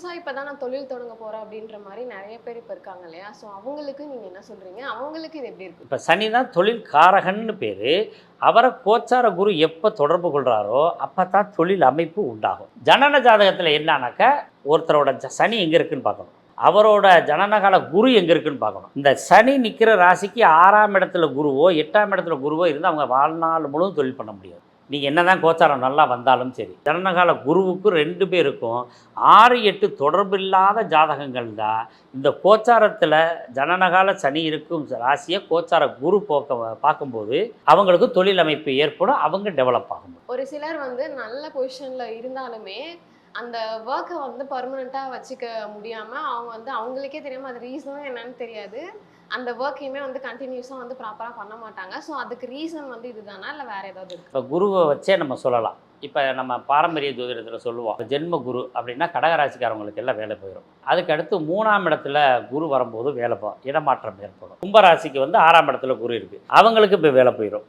புதுசா இப்பதான் நான் தொழில் தொடங்க போறேன் அப்படின்ற மாதிரி நிறைய பேர் இப்ப இருக்காங்க இல்லையா? சோ அவங்களுக்கு நீங்க என்ன சொல்றீங்க? அவங்களுக்கு இது எப்படி இருக்கு? இப்போ சனி தான் தொழில் காரகன்னு பேர். அவரை கோச்சார குரு எப்போ தொடர்பு கொள்கிறாரோ அப்போ தான் தொழில் அமைப்பு உண்டாகும். ஜனன ஜாதகத்தில் என்னன்னாக்கா ஒருத்தரோட சனி எங்கே இருக்குன்னு பார்க்கணும், அவரோட ஜனனகால குரு எங்கே இருக்குன்னு பார்க்கணும். இந்த சனி நிற்கிற ராசிக்கு 6ஆம் இடத்துல குருவோ 8ஆம் இடத்துல குருவோ இருந்தால் அவங்க வாழ்நாள் முழுவதும் தொழில் பண்ண முடியாது. நீங்கள் என்ன தான் கோச்சாரம் நல்லா வந்தாலும் சரி, ஜனனகால குருவுக்கு 2 பேருக்கும் 6, 8 தொடர்பு இல்லாத ஜாதகங்கள் தான் இந்த கோச்சாரத்தில் ஜனனகால சனி இருக்கும் ராசியை கோச்சார குரு பார்க்கும்போது அவங்களுக்கு தொழில் அமைப்பு ஏற்படும், அவங்க டெவலப் ஆகும். ஒரு சிலர் வந்து நல்ல பொசிஷன்ல இருந்தாலுமே அந்த ஒர்க்கை வந்து பர்மனெண்டா வச்சுக்க முடியாம அவங்க வந்து அவங்களுக்கே தெரியாம அது ரீசனும் என்னன்னு தெரியாது, அந்த ஒர்க்கையுமே வந்து கண்டினியூஸா வந்து ப்ராப்பரா பண்ண மாட்டாங்க. ஸோ அதுக்கு ரீசன் வந்து இதுதானா இல்லை வேற ஏதாவது இருக்கு? இப்போ குருவை வச்சே நம்ம சொல்லலாம். இப்போ நம்ம பாரம்பரிய ஜோதிடத்தில் சொல்லுவோம், ஜென்ம குரு அப்படின்னா கடகராசிக்காரவங்களுக்கு எல்லாம் வேலை போயிடும். அதுக்கு அடுத்து 3ஆம் இடத்துல குரு வரும்போது வேலை இடமாற்றம் ஏற்படும். கும்பராசிக்கு வந்து 6ஆம் இடத்துல குரு இருக்குது, அவங்களுக்கு இப்போ வேலை போயிடும்.